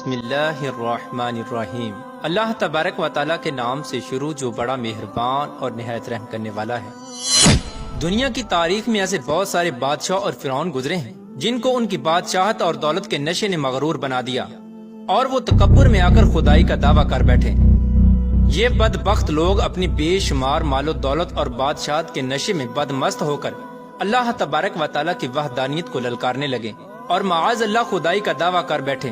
بسم اللہ الرحمن الرحیم۔ اللہ تبارک و تعالیٰ کے نام سے شروع جو بڑا مہربان اور نہایت رحم کرنے والا ہے۔ دنیا کی تاریخ میں ایسے بہت سارے بادشاہ اور فرعون گزرے ہیں جن کو ان کی بادشاہت اور دولت کے نشے نے مغرور بنا دیا اور وہ تکبر میں آ کر خدائی کا دعویٰ کر بیٹھے۔ یہ بدبخت لوگ اپنی بے شمار مال و دولت اور بادشاہت کے نشے میں بدمست ہو کر اللہ تبارک و تعالیٰ کی وحدانیت کو للکارنے لگے اور معاذ اللہ خدائی کا دعویٰ کر بیٹھے۔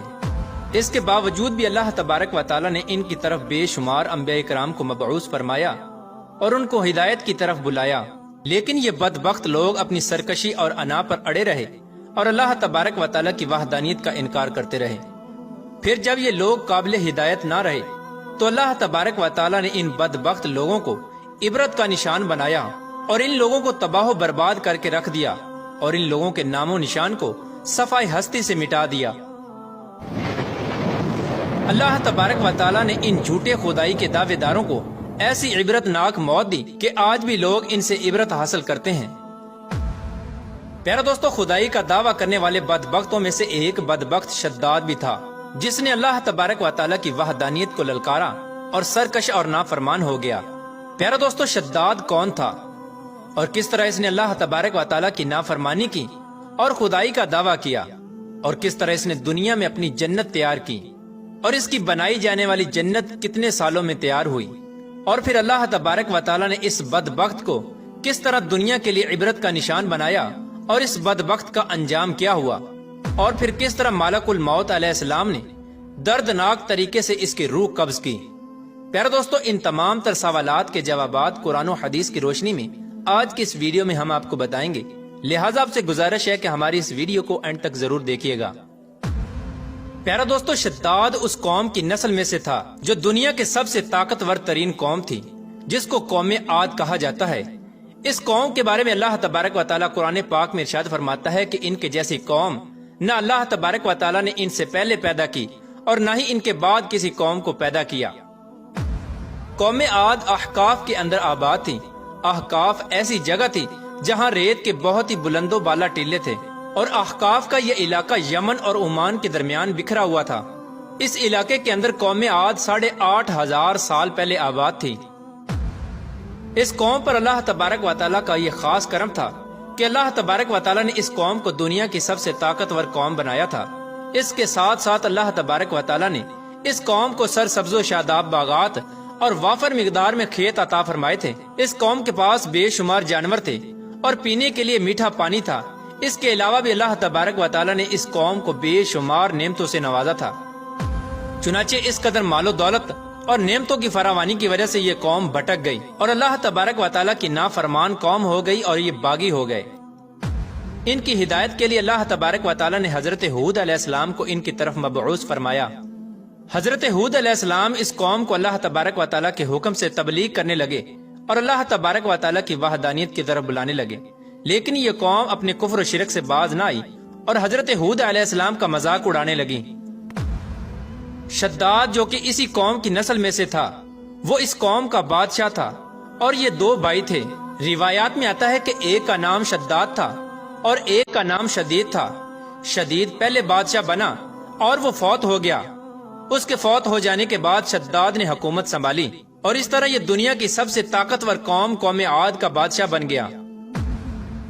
اس کے باوجود بھی اللہ تبارک و تعالیٰ نے ان کی طرف بے شمار انبیاء کرام کو مبعوث فرمایا اور ان کو ہدایت کی طرف بلایا، لیکن یہ بدبخت لوگ اپنی سرکشی اور انا پر اڑے رہے اور اللہ تبارک و تعالیٰ کی وحدانیت کا انکار کرتے رہے۔ پھر جب یہ لوگ قابل ہدایت نہ رہے تو اللہ تبارک و تعالیٰ نے ان بدبخت لوگوں کو عبرت کا نشان بنایا اور ان لوگوں کو تباہ و برباد کر کے رکھ دیا اور ان لوگوں کے نام و نشان کو صفحہ ہستی سے مٹا دیا۔ اللہ تبارک و تعالیٰ نے ان جھوٹے خدائی کے دعوے داروں کو ایسی عبرت ناک موت دی کہ آج بھی لوگ ان سے عبرت حاصل کرتے ہیں۔ پیارا دوستو، خدائی کا دعویٰ کرنے والے بدبختوں میں سے ایک بدبخت شداد بھی تھا جس نے اللہ تبارک و تعالیٰ کی وحدانیت کو للکارا اور سرکش اور نافرمان ہو گیا۔ پیارا دوستو، شداد کون تھا اور کس طرح اس نے اللہ تبارک و تعالیٰ کی نافرمانی کی اور خدائی کا دعویٰ کیا، اور کس طرح اس نے دنیا میں اپنی جنت تیار کی اور اس کی بنائی جانے والی جنت کتنے سالوں میں تیار ہوئی، اور پھر اللہ تبارک و تعالیٰ نے اس بدبخت کو کس طرح دنیا کے لیے عبرت کا نشان بنایا اور اس بدبخت کا انجام کیا ہوا، اور پھر کس طرح ملک الموت علیہ السلام نے دردناک طریقے سے اس کی روح قبض کی۔ پیارا دوستو، ان تمام تر سوالات کے جوابات قرآن و حدیث کی روشنی میں آج کی اس ویڈیو میں ہم آپ کو بتائیں گے، لہٰذا آپ سے گزارش ہے کہ ہماری اس ویڈیو کو اینڈ تک ضرور دیکھیے گا۔ پیارا دوستو، شداد اس قوم کی نسل میں سے تھا جو دنیا کے سب سے طاقتور ترین قوم تھی، جس کو قوم عاد کہا جاتا ہے۔ اس قوم کے بارے میں اللہ تبارک و تعالیٰ قرآن پاک میں ارشاد فرماتا ہے کہ ان کے جیسی قوم نہ اللہ تبارک و تعالیٰ نے ان سے پہلے پیدا کی اور نہ ہی ان کے بعد کسی قوم کو پیدا کیا۔ قوم عاد احقاف کے اندر آباد تھی۔ احقاف ایسی جگہ تھی جہاں ریت کے بہت ہی بلند و بالا ٹیلے تھے، اور احقاف کا یہ علاقہ یمن اور عمان کے درمیان بکھرا ہوا تھا۔ اس علاقے کے اندر قوم عاد 8,500 سال پہلے آباد تھی۔ اس قوم پر اللہ تبارک و تعالیٰ کا یہ خاص کرم تھا کہ اللہ تبارک و تعالیٰ نے اس قوم کو دنیا کی سب سے طاقتور قوم بنایا تھا۔ اس کے ساتھ ساتھ اللہ تبارک و تعالیٰ نے اس قوم کو سرسبز و شاداب باغات اور وافر مقدار میں کھیت عطا فرمائے تھے۔ اس قوم کے پاس بے شمار جانور تھے اور پینے کے لیے میٹھا پانی تھا۔ اس کے علاوہ بھی اللہ تبارک و تعالیٰ نے اس قوم کو بے شمار نعمتوں سے نوازا تھا۔ چنانچہ اس قدر مال و دولت اور نعمتوں کی فراوانی کی وجہ سے یہ قوم بھٹک گئی اور اللہ تبارک و تعالیٰ کی نافرمان قوم ہو گئی اور یہ باغی ہو گئے۔ ان کی ہدایت کے لیے اللہ تبارک و تعالیٰ نے حضرت ہود علیہ السلام کو ان کی طرف مبعوث فرمایا۔ حضرت ہود علیہ السلام اس قوم کو اللہ تبارک و تعالیٰ کے حکم سے تبلیغ کرنے لگے اور اللہ تبارک و تعالیٰ کی وحدانیت کی طرف بلانے لگے، لیکن یہ قوم اپنے کفر و شرک سے باز نہ آئی اور حضرت ہود علیہ السلام کا مذاق اڑانے لگی۔ شداد جو کہ اسی قوم کی نسل میں سے تھا، وہ اس قوم کا بادشاہ تھا اور یہ 2 بھائی تھے۔ روایات میں آتا ہے کہ ایک کا نام شداد تھا اور ایک کا نام شدید تھا۔ شدید پہلے بادشاہ بنا اور وہ فوت ہو گیا۔ اس کے فوت ہو جانے کے بعد شداد نے حکومت سنبھالی اور اس طرح یہ دنیا کی سب سے طاقتور قوم عاد کا بادشاہ بن گیا۔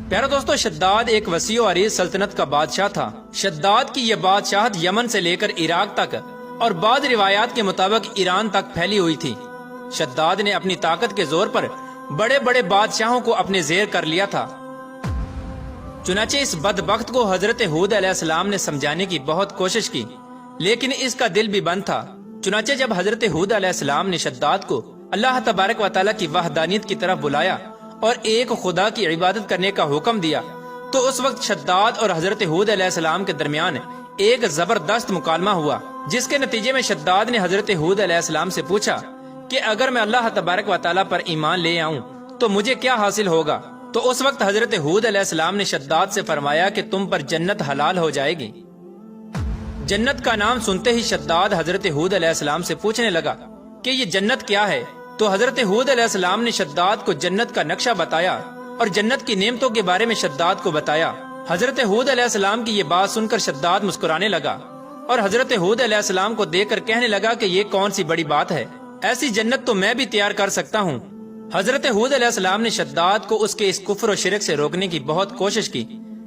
پیارا دوستو، شداد ایک وسیع و عریض سلطنت کا بادشاہ تھا۔ شداد کی یہ بادشاہت یمن سے لے کر عراق تک اور بعض روایات کے مطابق ایران تک پھیلی ہوئی تھی۔ شداد نے اپنی طاقت کے زور پر بڑے بڑے بادشاہوں کو اپنے زیر کر لیا تھا۔ چنانچہ اس بدبخت کو حضرت ہود علیہ السلام نے سمجھانے کی بہت کوشش کی، لیکن اس کا دل بھی بند تھا۔ چنانچہ جب حضرت ہود علیہ السلام نے شداد کو اللہ تبارک و تعالیٰ کی وحدانیت کی طرف بلایا اور ایک خدا کی عبادت کرنے کا حکم دیا، تو اس وقت شداد اور حضرت ہود علیہ السلام کے درمیان ایک زبردست مکالمہ ہوا، جس کے نتیجے میں شداد نے حضرت ہود علیہ السلام سے پوچھا کہ اگر میں اللہ تبارک و تعالیٰ پر ایمان لے آؤں تو مجھے کیا حاصل ہوگا؟ تو اس وقت حضرت ہود علیہ السلام نے شداد سے فرمایا کہ تم پر جنت حلال ہو جائے گی۔ جنت کا نام سنتے ہی شداد حضرت ہود علیہ السلام سے پوچھنے لگا کہ یہ جنت کیا ہے؟ تو حضرت ہود علیہ السلام نے شداد کو جنت کا نقشہ بتایا اور جنت کی نعمتوں کے بارے میں شداد کو بتایا۔ حضرت ہود علیہ السلام کی یہ بات سن کر شداد مسکرانے لگا اور حضرت ہود علیہ السلام کو دیکھ کر کہنے لگا کہ یہ کون سی بڑی بات ہے، ایسی جنت تو میں بھی تیار کر سکتا ہوں۔ حضرت ہود علیہ السلام نے شداد کو اس کے اس کفر و شرک سے روکنے کی بہت کوشش کی،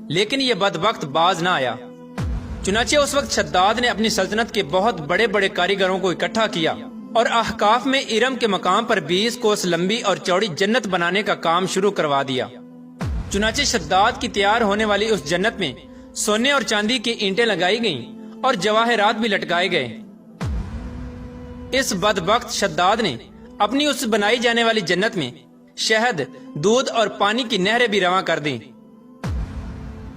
لیکن یہ بدبخت باز نہ آیا۔ چنانچہ اس وقت شداد نے اپنی سلطنت کے بہت بڑے بڑے کاریگروں کو اکٹھا کیا اور احقاف میں ارم کے مقام پر 20 کوس لمبی اور چوڑی جنت بنانے کا کام شروع کروا دیا۔ چنانچہ شداد کی تیار ہونے والی اس جنت میں سونے اور چاندی کی اینٹیں لگائی گئیں اور جواہرات بھی لٹکائے گئے۔ اس بدبخت شداد نے اپنی اس بنائی جانے والی جنت میں شہد، دودھ اور پانی کی نہریں بھی رواں کر دیں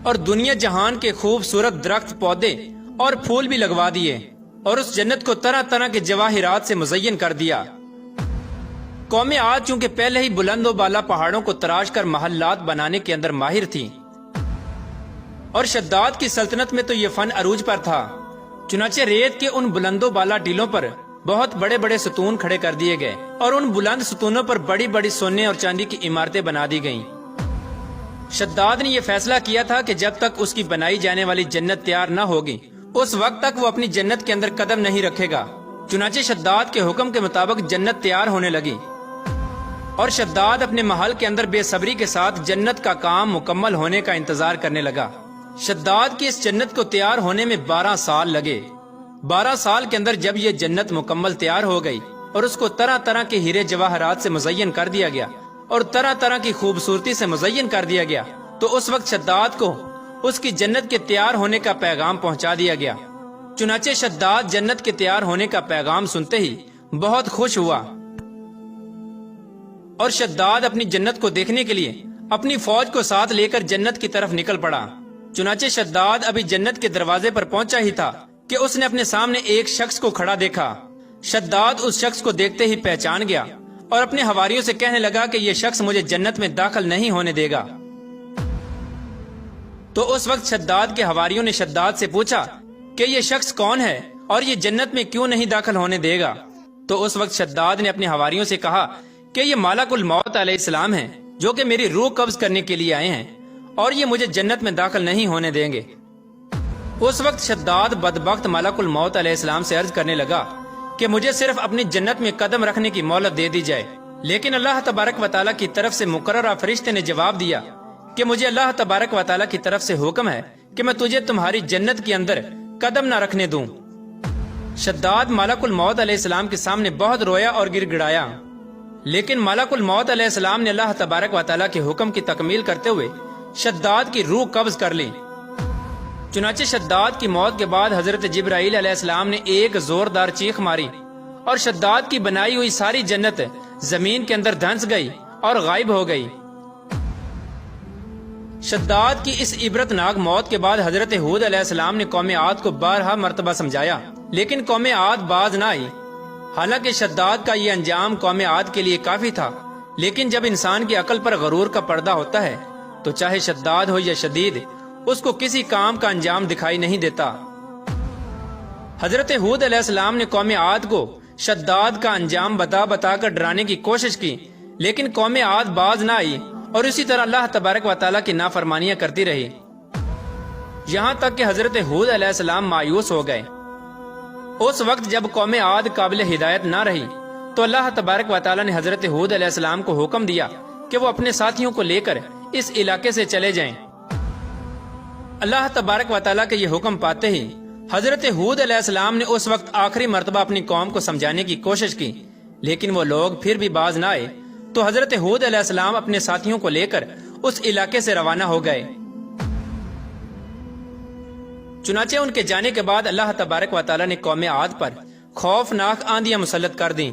اور دنیا جہان کے خوبصورت درخت، پودے اور پھول بھی لگوا دیے اور اس جنت کو طرح طرح کے جواہرات سے مزین کر دیا۔ قوم عاد چونکہ پہلے ہی بلند و بالا پہاڑوں کو تراش کر محلات بنانے کے اندر ماہر تھی اور شداد کی سلطنت میں تو یہ فن عروج پر تھا، چنانچہ ریت کے ان بلند و بالا ٹیلوں پر بہت بڑے بڑے ستون کھڑے کر دیے گئے اور ان بلند ستونوں پر بڑی بڑی سونے اور چاندی کی عمارتیں بنا دی گئیں۔ شداد نے یہ فیصلہ کیا تھا کہ جب تک اس کی بنائی جانے والی جنت تیار نہ ہوگی اس وقت تک وہ اپنی جنت کے اندر قدم نہیں رکھے گا۔ چنانچہ شداد کے حکم کے مطابق جنت تیار ہونے لگی اور شداد اپنے محل کے اندر بے صبری کے ساتھ جنت کا کام مکمل ہونے کا انتظار کرنے لگا۔ شداد کی اس جنت کو تیار ہونے میں 12 سال لگے۔ 12 سال کے اندر جب یہ جنت مکمل تیار ہو گئی اور اس کو طرح طرح کے ہیرے جواہرات سے مزین کر دیا گیا اور طرح طرح کی خوبصورتی سے مزین کر دیا گیا، تو اس وقت شداد کو اس کی جنت کے تیار ہونے کا پیغام پہنچا دیا گیا۔ چنانچہ شداد جنت کے تیار ہونے کا پیغام سنتے ہی بہت خوش ہوا اور شداد اپنی جنت کو دیکھنے کے لیے اپنی فوج کو ساتھ لے کر جنت کی طرف نکل پڑا۔ چنانچہ شداد ابھی جنت کے دروازے پر پہنچا ہی تھا کہ اس نے اپنے سامنے ایک شخص کو کھڑا دیکھا۔ شداد اس شخص کو دیکھتے ہی پہچان گیا اور اپنے حواریوں سے کہنے لگا کہ یہ شخص مجھے جنت میں داخل نہیں ہونے دے گا۔ تو اس وقت شداد کے حواریوں نے شداد سے پوچھا کہ یہ شخص کون ہے اور یہ جنت میں کیوں نہیں داخل ہونے دے گا؟ تو اس وقت شداد نے اپنے حواریوں سے کہا کہ یہ ملک الموت علیہ السلام ہیں جو کہ میری روح قبض کرنے کے لیے آئے ہیں اور یہ مجھے جنت میں داخل نہیں ہونے دیں گے۔ اس وقت شداد بدبخت ملک الموت علیہ السلام سے عرض کرنے لگا کہ مجھے صرف اپنی جنت میں قدم رکھنے کی مہلت دے دی جائے، لیکن اللہ تبارک و تعالیٰ کی طرف سے مقررہ فرشتے نے جواب دیا کہ مجھے اللہ تبارک و تعالیٰ کی طرف سے حکم ہے کہ میں تجھے تمہاری جنت کے اندر قدم نہ رکھنے دوں۔ شداد ملک الموت علیہ السلام کے سامنے بہت رویا اور گر گڑایا، لیکن ملک الموت علیہ السلام نے اللہ تبارک و تعالیٰ کے حکم کی تکمیل کرتے ہوئے شداد کی روح قبض کر لی۔ چنانچہ شداد کی موت کے بعد حضرت جبرائیل علیہ السلام نے ایک زوردار چیخ ماری اور شداد کی بنائی ہوئی ساری جنت زمین کے اندر دھنس گئی اور غائب ہو گئی۔ شداد کی اس عبرتناک موت کے بعد حضرت ہود علیہ السلام نے قوم عاد کو 12 مرتبہ سمجھایا، لیکن قوم عاد باز نہ آئی۔ حالانکہ شداد کا یہ انجام قوم عاد کے لیے کافی تھا، لیکن جب انسان کی عقل پر غرور کا پردہ ہوتا ہے تو چاہے شداد ہو یا شدید، اس کو کسی کام کا انجام دکھائی نہیں دیتا۔ حضرت ہود علیہ السلام نے قوم عاد کو شداد کا انجام بتا بتا کر ڈرانے کی کوشش کی، لیکن قوم عاد باز نہ آئی اور اسی طرح اللہ تبارک و تعالیٰ کی نافرمانیاں کرتی رہی، یہاں تک کہ حضرت ہود علیہ السلام مایوس ہو گئے۔ اس وقت جب قوم عاد قابل ہدایت نہ رہی تو اللہ تبارک و تعالیٰ نے حضرت ہود علیہ السلام کو حکم دیا کہ وہ اپنے ساتھیوں کو لے کر اس علاقے سے چلے جائیں۔ اللہ تبارک و تعالیٰ کے یہ حکم پاتے ہی حضرت ہود علیہ السلام نے اس وقت آخری مرتبہ اپنی قوم کو سمجھانے کی کوشش کی، لیکن وہ لوگ پھر بھی باز نہ آئے، تو حضرت ہود علیہ السلام اپنے ساتھیوں کو لے کر اس علاقے سے روانہ ہو گئے۔ چنانچہ ان کے جانے کے بعد اللہ تبارک و تعالیٰ نے قوم عاد پر خوفناک آندیاں مسلط کر دیں۔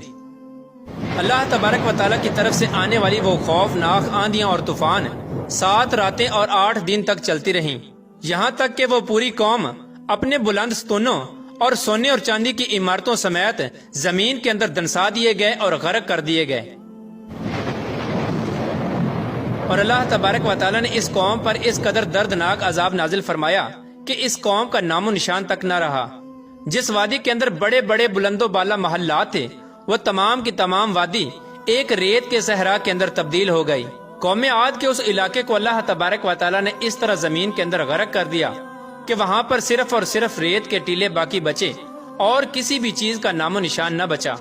اللہ تبارک و تعالیٰ کی طرف سے آنے والی وہ خوفناک آندیاں اور طوفان 7 راتیں اور 8 دن تک چلتی رہیں، یہاں تک کہ وہ پوری قوم اپنے بلند ستونوں اور سونے اور چاندی کی عمارتوں سمیت زمین کے اندر دنسا دیے گئے اور غرق کر دیے گئے۔ اور اللہ تبارک و تعالیٰ نے اس قوم پر اس قدر دردناک عذاب نازل فرمایا کہ اس قوم کا نام و نشان تک نہ رہا۔ جس وادی کے اندر بڑے بڑے بلند و بالا محلات تھے، وہ تمام کی تمام وادی ایک ریت کے صحرا کے اندر تبدیل ہو گئی۔ قوم عاد کے اس علاقے کو اللہ تبارک و تعالیٰ نے اس طرح زمین کے اندر غرق کر دیا کہ وہاں پر صرف اور صرف ریت کے ٹیلے باقی بچے اور کسی بھی چیز کا نام و نشان نہ بچا۔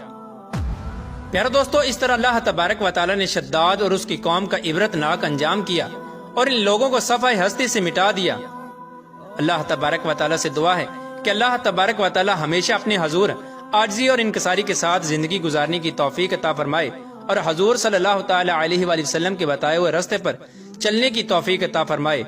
پیارے دوستو، اس طرح اللہ تبارک و تعالیٰ نے شداد اور اس کی قوم کا عبرت ناک انجام کیا اور ان لوگوں کو صفحہ ہستی سے مٹا دیا۔ اللہ تبارک و تعالیٰ سے دعا ہے کہ اللہ تبارک و تعالیٰ ہمیشہ اپنے حضور عاجزی اور انکساری کے ساتھ زندگی گزارنے کی توفیق عطا فرمائے اور حضور صلی اللہ تعالی علیہ وآلہ وسلم کے بتائے ہوئے راستے پر چلنے کی توفیق عطا فرمائے۔